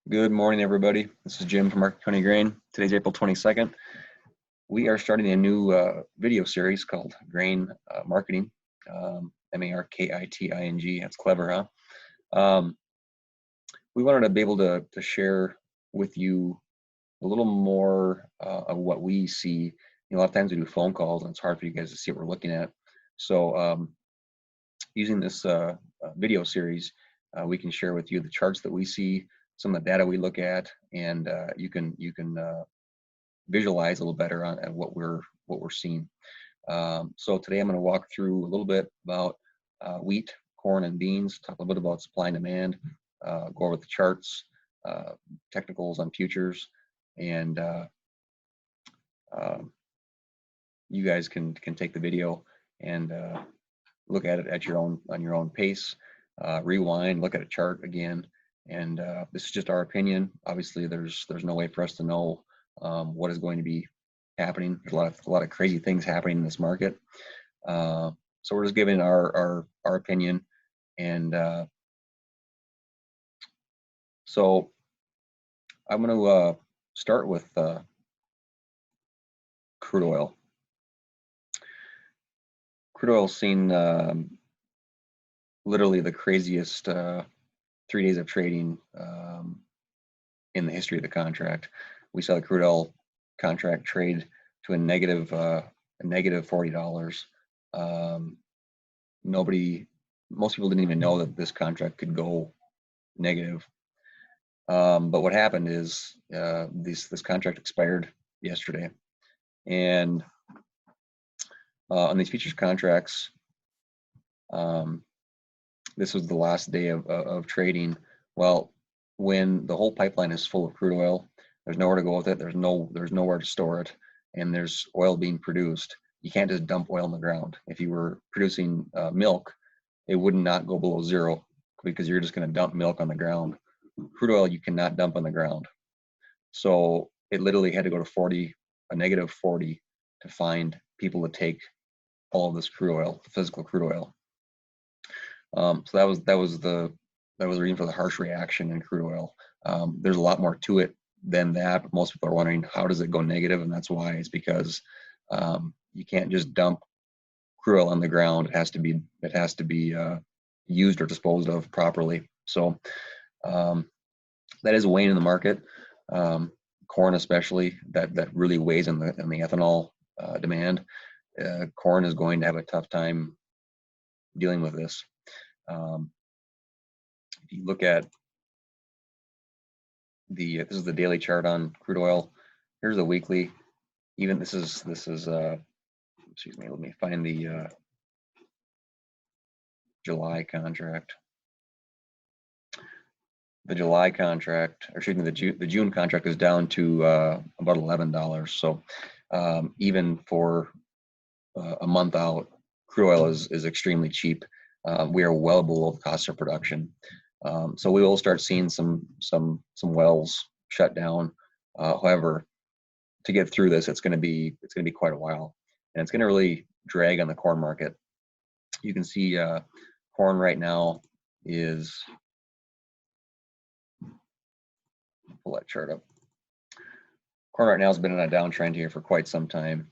Good morning, everybody. This is Jim from MarKiting Grain. Today's April 22nd. We are starting a new video series called Grain Marketing, MarKiting. That's clever, huh? We wanted to be able to share with you a little more of what we see. A lot of times we do phone calls, and it's hard for you guys to see what we're looking at. So using this video series, we can share with you the charts that we see, some of the data we look at, and you can visualize a little better on what we're seeing. So today I'm going to walk through a little bit about wheat, corn, and beans. Talk a little bit about supply and demand. Go over the charts, technicals on futures, and you guys can take the video and look at it at on your own pace. Rewind, look at a chart again, and this is just our opinion. Obviously, there's no way for us to know what is going to be happening. There's a lot of crazy things happening in this market, so we're just giving our opinion. And so I'm going to start with crude oil. Crude oil's seen literally the craziest 3 days of trading in the history of the contract. We saw the crude oil contract trade to a negative $40. Most people didn't even know that this contract could go negative. But what happened is this contract expired yesterday, and on these futures contracts, this was the last day of trading. Well, when the whole pipeline is full of crude oil, there's nowhere to go with it. There's nowhere to store it, and there's oil being produced. You can't just dump oil in the ground. If you were producing milk, it would not go below zero because you're just going to dump milk on the ground. Crude oil you cannot dump on the ground. So it literally had to go to a negative 40 to find people to take all of this crude oil, physical crude oil. So that was the reason for the harsh reaction in crude oil. There's a lot more to it than that, but most people are wondering, how does it go negative? And that's why. It's because you can't just dump crude oil on the ground. It has to be used or disposed of properly. So that is weighing in the market. Corn especially, that really weighs in the ethanol demand. Corn is going to have a tough time dealing with this. If you look at this is the daily chart on crude oil. Here's the weekly. Even this is excuse me, let me find the July contract. The July contract, or excuse me, the June contract is down to about $11. So even for a month out, crude oil is extremely cheap. We are well below the cost of production. So we will start seeing some wells shut down. However, to get through this, it's going to be quite a while, and it's going to really drag on the corn market. You can see corn right now is, pull that chart up. Corn right now has been in a downtrend here for quite some time.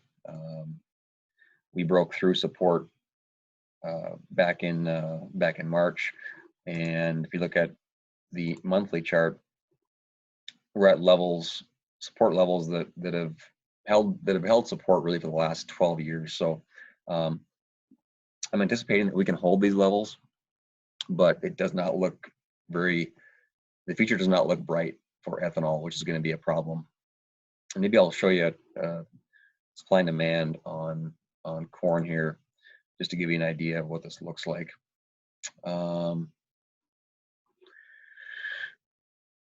We broke through support back in March, and if you look at the monthly chart, we're at support levels that have held support really for the last 12 years. So I'm anticipating that we can hold these levels, but it does not look the future does not look bright for ethanol, which is going to be a problem. And maybe I'll show you supply and demand on corn here, just to give you an idea of what this looks like.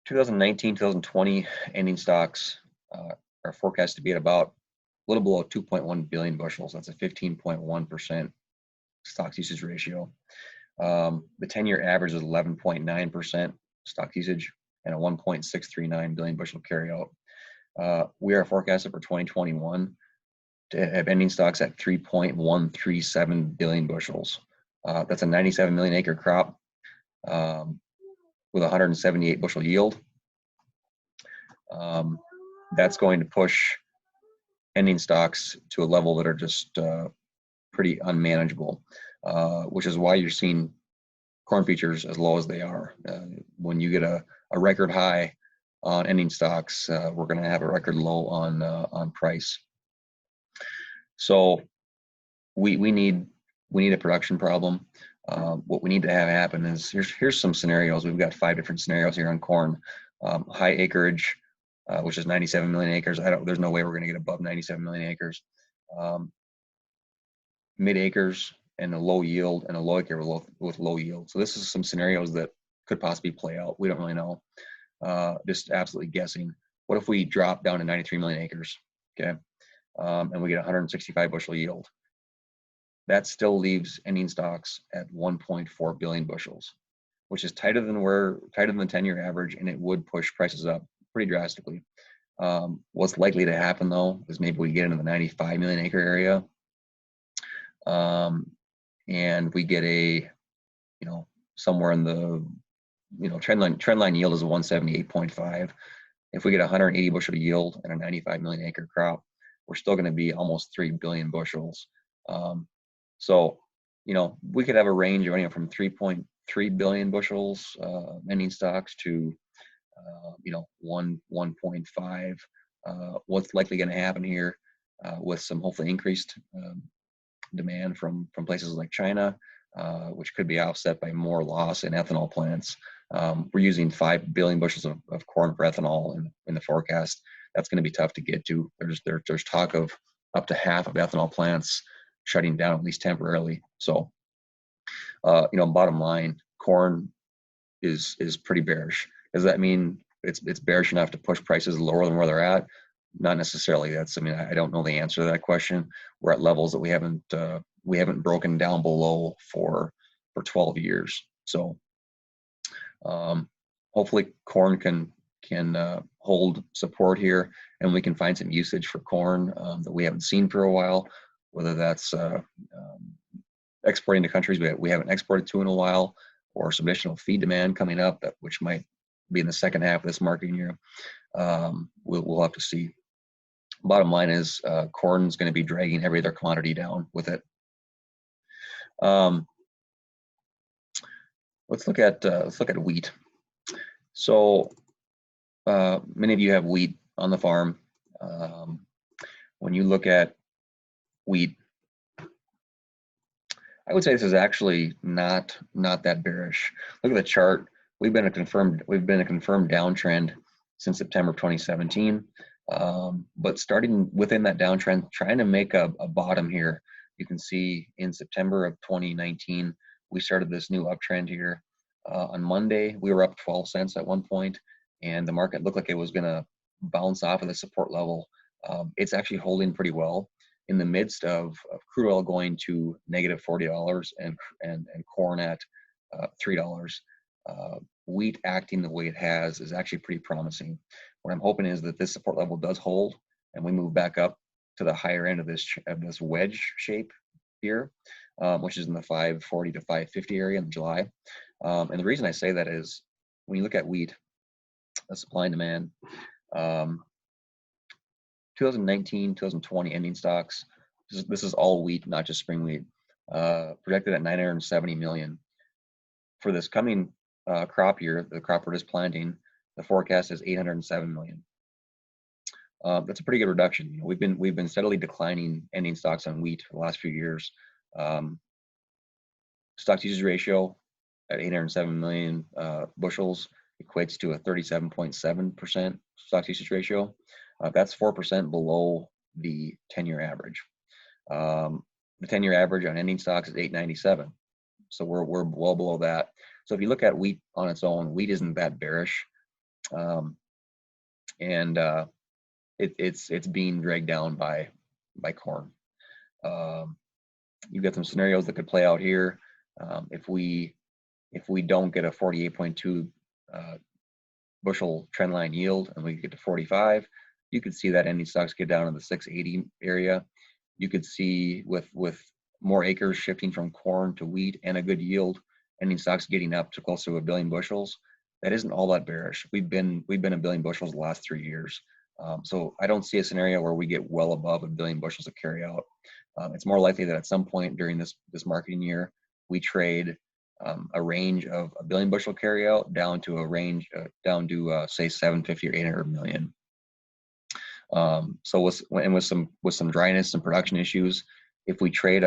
2019, 2020 ending stocks are forecast to be at about a little below 2.1 billion bushels. That's a 15.1% stocks usage ratio. The 10-year average is 11.9% stock usage and a 1.639 billion bushel carryout. We are forecasted for 2021 to have ending stocks at 3.137 billion bushels. That's a 97 million acre crop with 178 bushel yield. That's going to push ending stocks to a level that are just pretty unmanageable, which is why you're seeing corn futures as low as they are. When you get a record high on ending stocks, we're going to have a record low on price. So we need a production problem. What we need to have happen is here's some scenarios. We've got 5 different scenarios here on corn. High acreage, which is 97 million acres. There's no way we're going to get above 97 million acres. Mid acres and a low yield, and a low acre with low yield. So this is some scenarios that could possibly play out. We don't really know. Just absolutely guessing. What if we drop down to 93 million acres, okay, and we get 165 bushel yield? That still leaves ending stocks at 1.4 billion bushels, which is tighter than the 10-year average, and it would push prices up pretty drastically. What's likely to happen though is maybe we get into the 95 million acre area, and we get a, somewhere in the, trendline yield is a 178.5. If we get 180 bushel yield and a 95 million acre crop, we're still going to be almost 3 billion bushels. So, we could have a range of anywhere from 3.3 billion bushels ending stocks to, 1.5. What's likely going to happen here with some hopefully increased demand from places like China, which could be offset by more loss in ethanol plants. We're using 5 billion bushels of corn for ethanol in the forecast. That's going to be tough to get to. There's talk of up to half of ethanol plants shutting down, at least temporarily. So, bottom line, corn is pretty bearish. Does that mean it's bearish enough to push prices lower than where they're at? Not necessarily. I don't know the answer to that question. We're at levels that we haven't broken down below for 12 years. So, hopefully corn can hold support here, and we can find some usage for corn that we haven't seen for a while, whether that's exporting to countries we haven't exported to in a while, or some additional feed demand coming up, which might be in the second half of this marketing year. We'll have to see. Bottom line is corn's going to be dragging every other commodity down with it. Let's look at wheat. So many of you have wheat on the farm. When you look at wheat, I would say this is actually not that bearish. Look at the chart. We've been a confirmed downtrend since September of 2017. But starting within that downtrend, trying to make a bottom here. You can see in September of 2019, we started this new uptrend here. On Monday, we were up 12 cents at one point, and the market looked like it was going to bounce off of the support level. It's actually holding pretty well in the midst of crude oil going to negative $40 and corn at $3. Wheat acting the way it has is actually pretty promising. What I'm hoping is that this support level does hold, and we move back up to the higher end of this wedge shape here, which is in the 540 to 550 area in July. And the reason I say that is when you look at wheat, the supply and demand, 2019, 2020 ending stocks, this is all wheat, not just spring wheat, projected at 970 million. For this coming crop year, the crop we're just planting, the forecast is 807 million. That's a pretty good reduction. We've been steadily declining ending stocks on wheat for the last few years. Stock usage ratio at 807 million bushels equates to a 37.7% stock usage ratio. That's 4% below the 10-year average. The 10-year average on ending stocks is 897. So we're well below that. So if you look at wheat on its own, wheat isn't that bearish, and it's being dragged down by corn. You've got some scenarios that could play out here. If we don't get a 48.2 bushel trendline yield and we get to 45, you could see that ending stocks get down in the 680 area. You could see with more acres shifting from corn to wheat and a good yield, ending stocks getting up to close to 1 billion bushels. that isn't all that bearish. We've been a billion bushels the last 3 years. So I don't see a scenario where we get well above a billion bushels of carry out. It's more likely that at some point during this marketing year, we trade a range of a billion bushel carry out down to a range down to say 750 or 800 million. So with some dryness and production issues, if we trade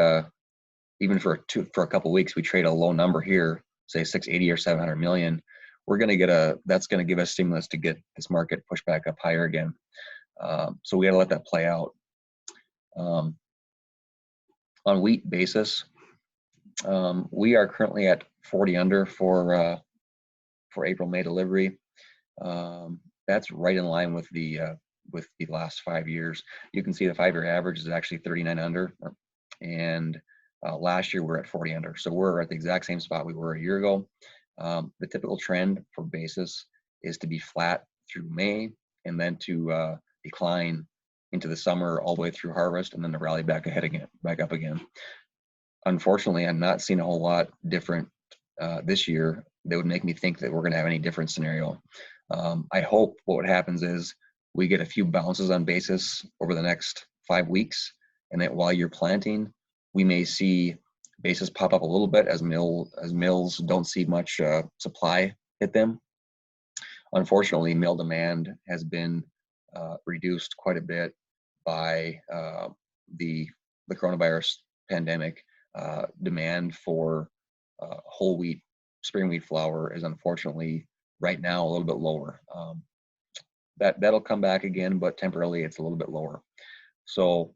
even for a couple of weeks, we trade a low number here, say 680 or 700 million, we're going to get that's going to give us stimulus to get this market pushed back up higher again. So we got to let that play out. On wheat basis, we are currently at 40 under for April, May delivery. That's right in line with the last 5 years. You can see the 5-year average is actually 39 under, and last year we're at 40 under. So we're at the exact same spot we were a year ago. The typical trend for basis is to be flat through May and then to decline into the summer all the way through harvest, and then to rally back up again. Unfortunately, I'm not seeing a whole lot different this year that would make me think that we're going to have any different scenario. I hope what happens is we get a few bounces on basis over the next 5 weeks, and that while you're planting, we may see basis pop up a little bit as mills don't see much supply hit them. Unfortunately, mill demand has been reduced quite a bit by the coronavirus pandemic. Demand for whole wheat, spring wheat flour is unfortunately right now a little bit lower. That'll come back again, but temporarily it's a little bit lower. So,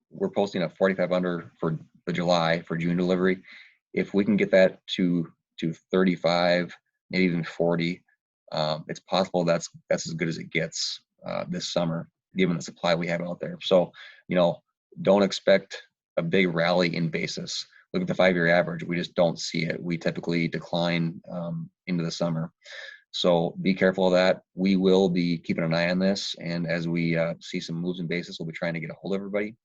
we're posting a 45 under for the July for June delivery. If we can get that to 35, maybe even 40, it's possible that's as good as it gets this summer, given the supply we have out there. So, don't expect a big rally in basis. Look at the 5-year average. We just don't see it. We typically decline into the summer. So be careful of that. We will be keeping an eye on this, and as we see some moves in basis, we'll be trying to get a hold of everybody,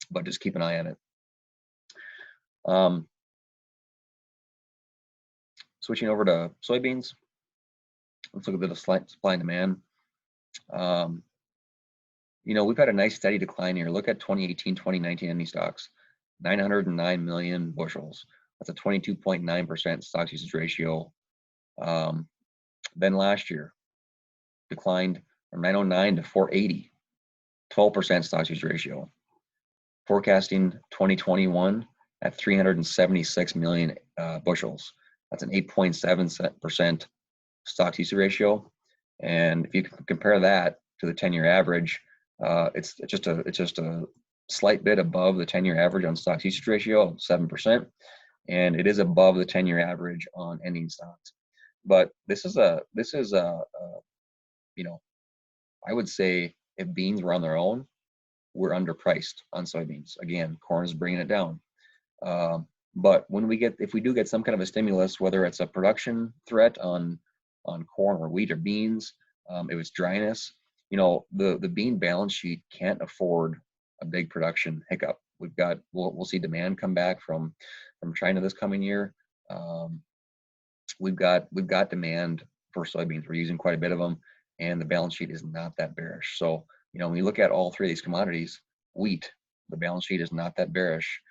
but just keep an eye on it. Switching over to soybeans, let's look at the supply and demand. We've had a nice steady decline here. Look at 2018, 2019 ending stocks, 909 million bushels. That's a 22.9% stocks usage ratio. Then last year, declined from 909 to 480, 12% stocks usage ratio. Forecasting 2021 at 376 million bushels. That's an 8.7% stocks usage ratio. And if you compare that to the 10-year average, it's just a slight bit above the 10-year average on stocks usage ratio of 7%, and it is above the 10-year average on ending stocks. But this is I would say if beans were on their own, we're underpriced on soybeans. Again, corn is bringing it down. But if we do get some kind of a stimulus, whether it's a production threat on corn or wheat or beans, it was dryness. The bean balance sheet can't afford a big production hiccup. We'll see demand come back from China this coming year. We've got demand for soybeans. We're using quite a bit of them, and the balance sheet is not that bearish. So, when you look at all three of these commodities, wheat, the balance sheet is not that bearish.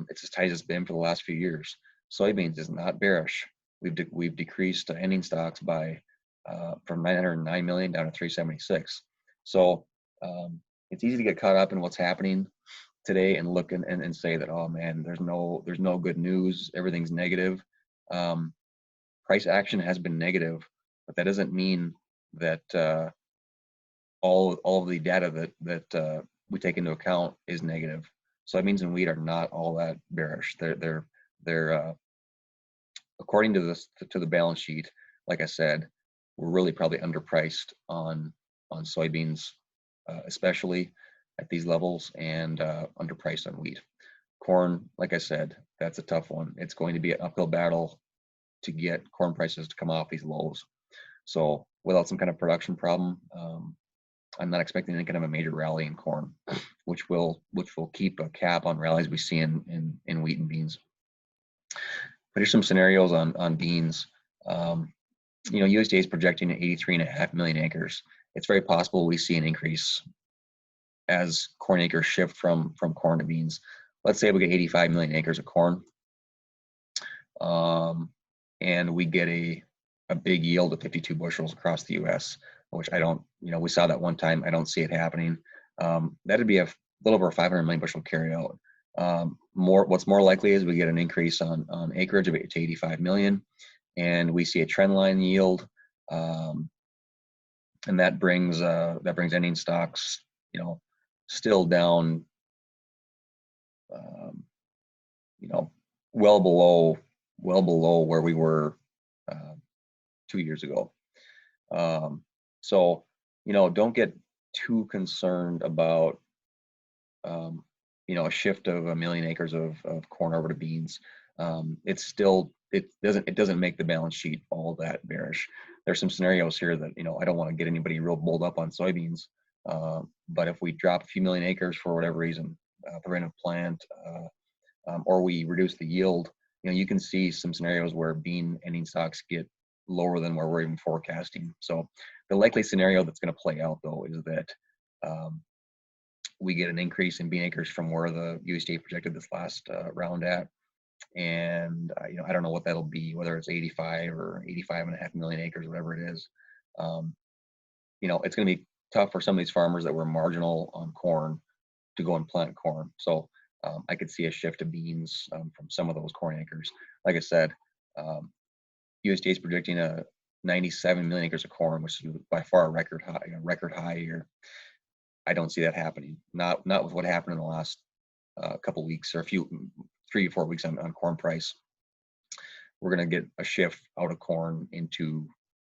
It's as tight as it's been for the last few years. Soybeans is not bearish. We've decreased ending stocks by from 909 million down to 376. So it's easy to get caught up in what's happening today and look and say that, oh man, there's no good news. Everything's negative. Price action has been negative, but that doesn't mean that all of the data that we take into account is negative. Soybeans and wheat are not all that bearish. They're according to the balance sheet. Like I said, we're really probably underpriced on soybeans, especially at these levels, and underpriced on wheat. Corn, like I said, that's a tough one. It's going to be an uphill battle to get corn prices to come off these lows. So without some kind of production problem, I'm not expecting any kind of a major rally in corn, which will keep a cap on rallies we see in wheat and beans. here's some scenarios on beans. You know, USDA is projecting 83.5 million acres. It's very possible we see an increase as corn acres shift from corn to beans. Let's say we get 85 million acres of corn, and we get a big yield of 52 bushels across the U.S., which I don't, you know, we saw that one time. I don't see it happening. That'd be a little over 500 million bushel carryout. What's more likely is we get an increase on acreage of to 85 million, and we see a trend line yield, and that brings ending stocks, you know, still down, you know, well below where we were 2 years ago. So, you know, don't get too concerned about, you know, a shift of 1 million acres of corn over to beans. It's still, it doesn't make the balance sheet all that bearish. There's some scenarios here that, you know, I don't want to get anybody real bulled up on soybeans, but if we drop a few million acres for whatever reason, preventive plant, or we reduce the yield, you know, you can see some scenarios where bean ending stocks get lower than where we're even forecasting. So the likely scenario that's going to play out, though, is that we get an increase in bean acres from where the USDA projected this last round at, and you know, I don't know what that'll be, whether it's 85 or 85.5 million acres, whatever it is. You know, it's going to be tough for some of these farmers that were marginal on corn to go and plant corn. So I could see a shift to beans from some of those corn acres. Like I said, USDA is predicting a 97 million acres of corn, which is by far a record high year. I don't see that happening. Not with what happened in the last couple weeks, or 3 or 4 weeks on corn price. We're going to get a shift out of corn into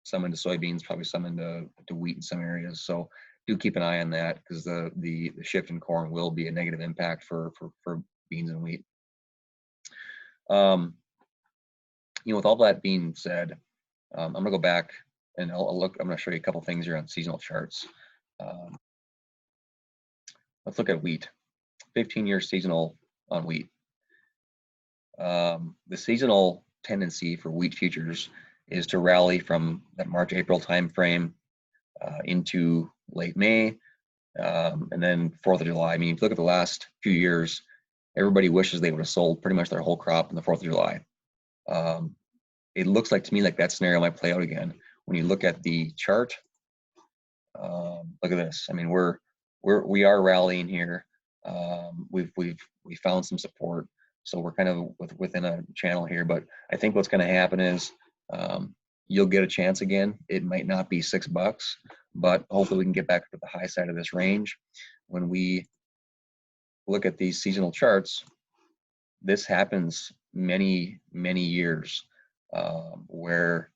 some into soybeans, probably some into wheat in some areas. So do keep an eye on that, because the shift in corn will be a negative impact for beans and wheat. You know, with all that being said, I'm going to go back and I'll look. I'm going to show you a couple things here on seasonal charts. Let's look at wheat. 15-year seasonal on wheat. The seasonal tendency for wheat futures is to rally from that March-April timeframe into late May, and then 4th of July. I mean, if you look at the last few years, everybody wishes they would have sold pretty much their whole crop on the 4th of July. It looks like to me like that scenario might play out again. When you look at the chart, look at this. I mean, we are rallying here. We found some support, so we're kind of within a channel here. But I think what's going to happen is you'll get a chance again. It might not be $6, but hopefully we can get back to the high side of this range. When we look at these seasonal charts, this happens many years, where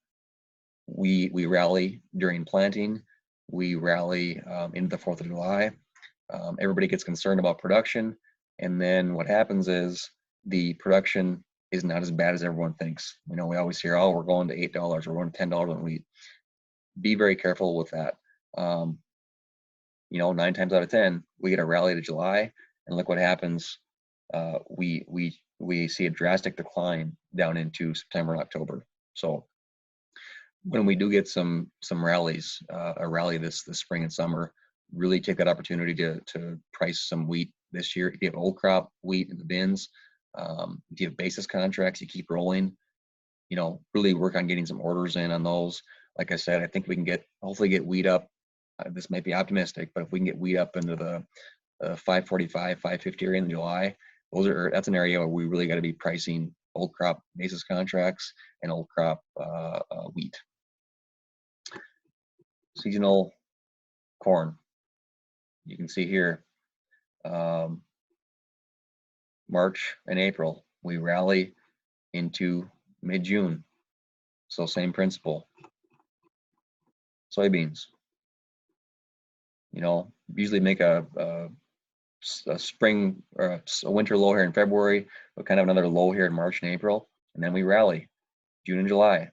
we rally during planting, we rally into the 4th of July. Everybody gets concerned about production, and then what happens is the production is not as bad as everyone thinks. You know, we always hear, oh, we're going to $8, we're going to $10 on wheat. Be very careful with that. You know, 9 times out of 10, we get a rally to July, and look what happens. We see a drastic decline down into September and October. So when we do get some rallies, a rally this spring and summer, really take that opportunity to price some wheat this year. If you have old crop wheat in the bins, if you have basis contracts, you keep rolling. You know, really work on getting some orders in on those. Like I said, I think we can hopefully get wheat up. This might be optimistic, but if we can get wheat up into the 545, 550 area in July, that's an area where we really got to be pricing old crop basis contracts and old crop wheat. Seasonal corn. You can see here, March and April, we rally into mid-June. So same principle. Soybeans, you know, usually make a spring or a winter low here in February, but kind of another low here in March and April, and then we rally June and July.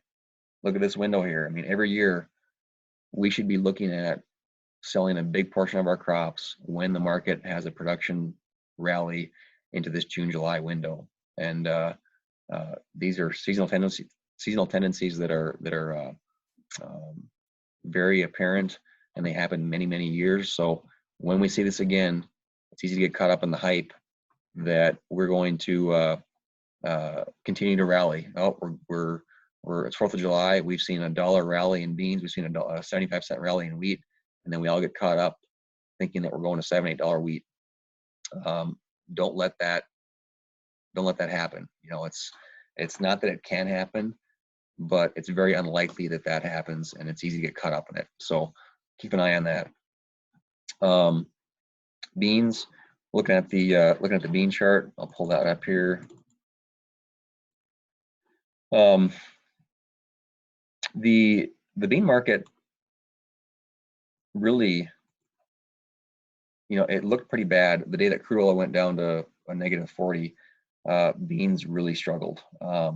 Look at this window here. I mean, every year we should be looking at selling a big portion of our crops when the market has a production rally into this June-July window. And These are seasonal tendencies that are very apparent, and they happen many years. So when we see this again, it's easy to get caught up in the hype that we're going to continue to rally. Oh, it's 4th of July. We've seen $1 rally in beans. We've seen a 75-cent rally in wheat, and then we all get caught up thinking that we're going to $7, $8 wheat. Don't let that happen. You know, it's not that it can happen, but it's very unlikely that that happens, and it's easy to get caught up in it. So keep an eye on that. Beans. Looking at the bean chart, I'll pull that up here. The bean market really, you know, it looked pretty bad the day that crude oil went down to a -40. Beans really struggled. That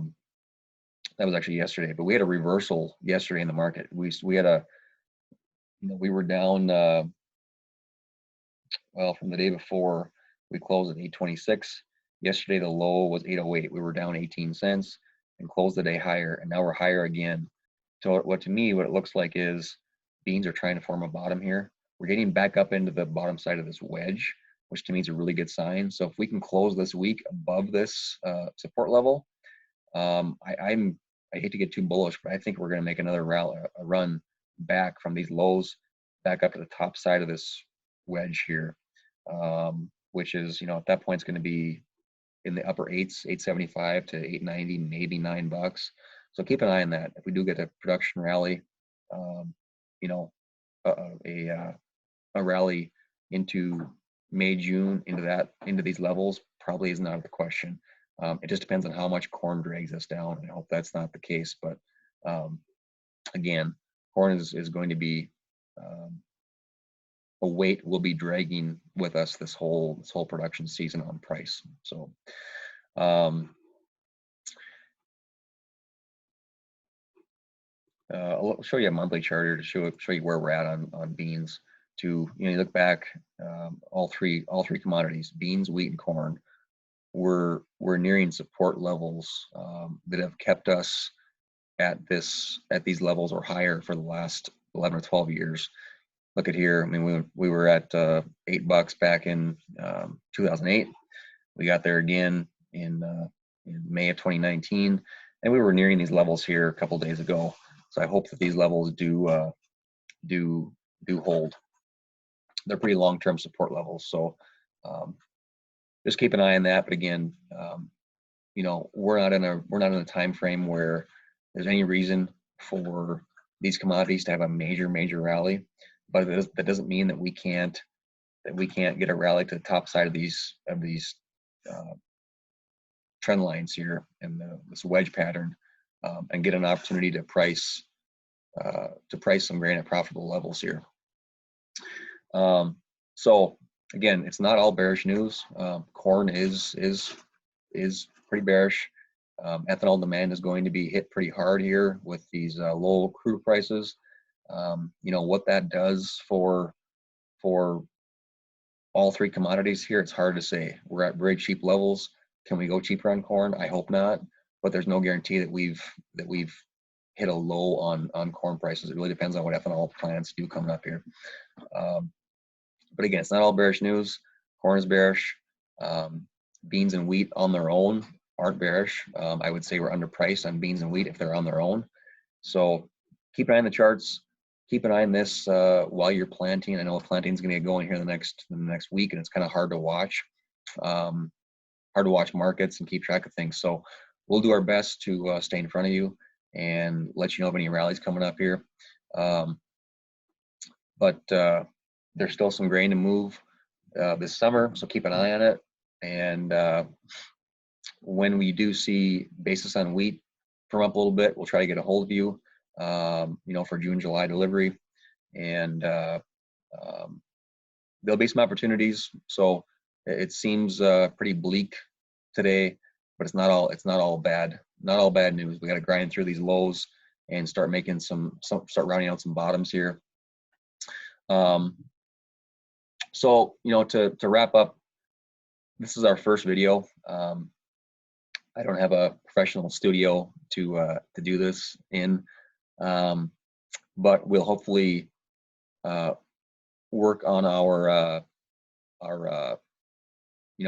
was actually yesterday, but we had a reversal yesterday in the market. We had a, you know, we were down. Well, from the day before, we closed at 826. Yesterday, the low was 808. We were down 18 cents and closed the day higher, and now we're higher again. So what it looks like is beans are trying to form a bottom here. We're getting back up into the bottom side of this wedge, which to me is a really good sign. So if we can close this week above this support level, I hate to get too bullish, but I think we're going to make another run back from these lows back up to the top side of this wedge here, which is, you know, at that point it's going to be in the upper 8s, 875 to 890, maybe $9. So keep an eye on that. If we do get a production rally, you know, a rally into May, June, into these levels probably is not out of the question. It just depends on how much corn drags us down. I hope that's not the case, but again, corn is going to be a weight we'll be dragging with us this whole production season on price. So I'll show you a monthly chart here to show you where we're at on beans. You look back, all three commodities, beans, wheat, and corn, we're nearing support levels that have kept us at these levels or higher for the last 11 or 12 years. Look at here. I mean, we were at $8 back in 2008. We got there again in May of 2019, and we were nearing these levels here a couple days ago. So I hope that these levels do hold. They're pretty long-term support levels. So just keep an eye on that. But again, you know, we're not in a time frame where there's any reason for these commodities to have a major rally. But that doesn't mean that we can't get a rally to the top side of these trend lines here and this wedge pattern, and get an opportunity to price some grain at profitable levels here. So again, it's not all bearish news. Corn is pretty bearish. Ethanol demand is going to be hit pretty hard here with these low crude prices. You know what that does for all three commodities here, it's hard to say. We're at very cheap levels. Can we go cheaper on corn? I hope not, but there's no guarantee that we've hit a low on corn prices. It really depends on what ethanol plants do coming up here. But again, it's not all bearish news. Corn is bearish. Beans and wheat on their own aren't bearish. I would say we're underpriced on beans and wheat if they're on their own. So keep an eye on the charts. Keep an eye on this while you're planting. I know planting is going to get going here in the next week, and it's kind of hard to watch. Hard to watch markets and keep track of things. So we'll do our best to stay in front of you and let you know of any rallies coming up here. But there's still some grain to move this summer, so keep an eye on it. And when we do see basis on wheat firm up a little bit, we'll try to get a hold of you, you know, for June, July delivery. And there'll be some opportunities. So it seems pretty bleak today, but it's not all bad news. We got to grind through these lows and start making start rounding out some bottoms here. So, you know, to wrap up, this is our first video. I don't have a professional studio to do this in, but we'll hopefully work on our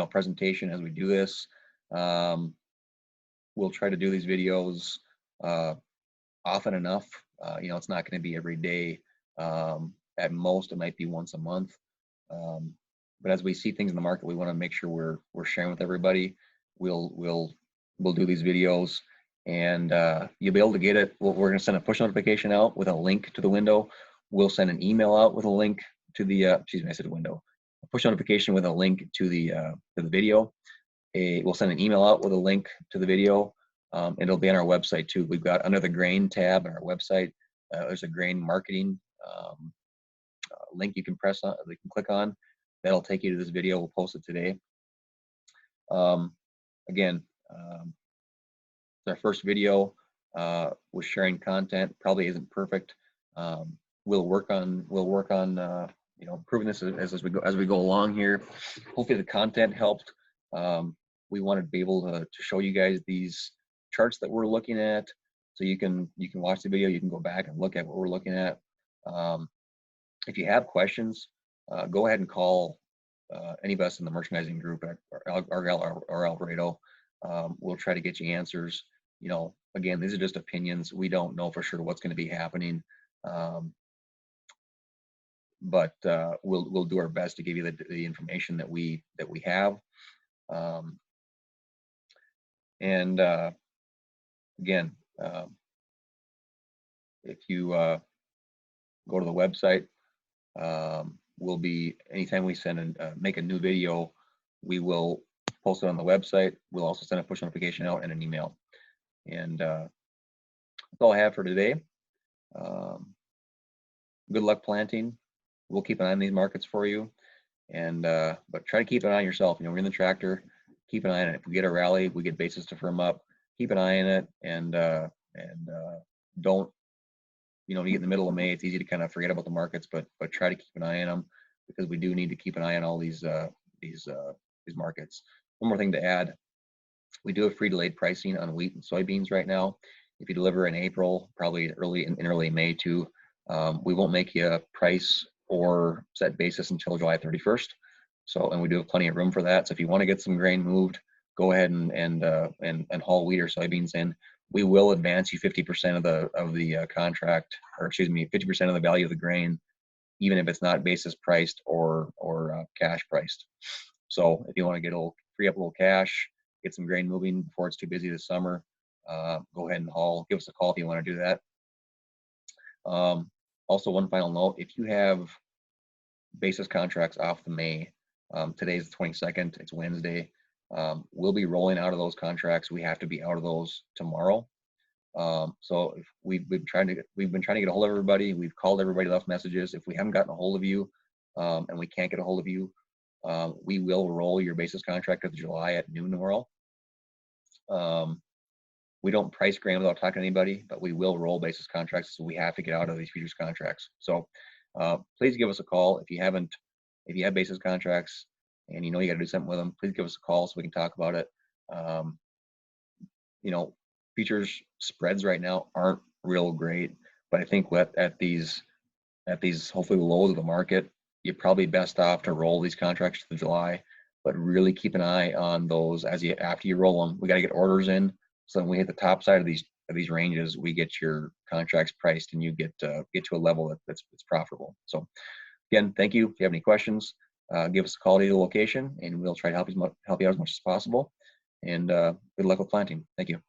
presentation as we do this. We'll try to do these videos often enough. It's not going to be every day. At most, it might be once a month. But as we see things in the market, we want to make sure we're sharing with everybody. We'll do these videos, and you'll be able to get it. We're going to send a push notification out with a link to the window. We'll send an email out with a link to the excuse me, I said window. A push notification with a link to the video. We'll send an email out with a link to the video. It'll be on our website too. We've got under the grain tab on our website. There's a grain marketing link you can press on. You can click on. That'll take you to this video. We'll post it today. Again, our first video was sharing content. Probably isn't perfect. We'll work on improving this as we go along here. Hopefully the content helped. We want to be able to show you guys these charts that we're looking at, so you can watch the video. You can go back and look at what we're looking at. If you have questions, go ahead and call any of us in the merchandising group at or Alvarado. We'll try to get you answers. Again, these are just opinions. We don't know for sure what's going to be happening, but we'll do our best to give you the information that we have. Again, if you go to the website, we'll be, anytime we make a new video, we will post it on the website. We'll also send a push notification out and an email. And that's all I have for today. Good luck planting. We'll keep an eye on these markets for you, but try to keep an eye on yourself. We're in the tractor. Keep an eye on it. If we get a rally, we get basis to firm up. Keep an eye on it, and don't, you get in the middle of May, it's easy to kind of forget about the markets, but try to keep an eye on them, because we do need to keep an eye on all these markets. One more thing to add: we do have free delayed pricing on wheat and soybeans right now. If you deliver in April, probably in early May too, we won't make you a price or set basis until July 31st. And we do have plenty of room for that. So if you want to get some grain moved, go ahead and haul wheat or soybeans in. We will advance you 50% of the contract, or excuse me, 50% of the value of the grain, even if it's not basis priced or cash priced. So if you want to free up a little cash, get some grain moving before it's too busy this summer, go ahead and haul. Give us a call if you want to do that. Also, one final note: if you have basis contracts off the May, today's the 22nd, it's Wednesday. We'll be rolling out of those contracts. We have to be out of those tomorrow. So if we've been trying to get a hold of everybody. We've called everybody, left messages. If we haven't gotten a hold of you, and we can't get a hold of you, we will roll your basis contract of July at noon tomorrow. We don't price grain without talking to anybody, but we will roll basis contracts, so we have to get out of these futures contracts. So please give us a call if you have basis contracts and you got to do something with them. Please give us a call so we can talk about it. Futures spreads right now aren't real great, but I think at these hopefully the lows of the market, you're probably best off to roll these contracts to July, but really keep an eye on those after you roll them. We got to get orders in, so when we hit the top side of these ranges, we get your contracts priced and you get to a level that's profitable. So again, thank you. If you have any questions, give us a call to the location, and we'll try to help you out as much as possible. And good luck with planting. Thank you.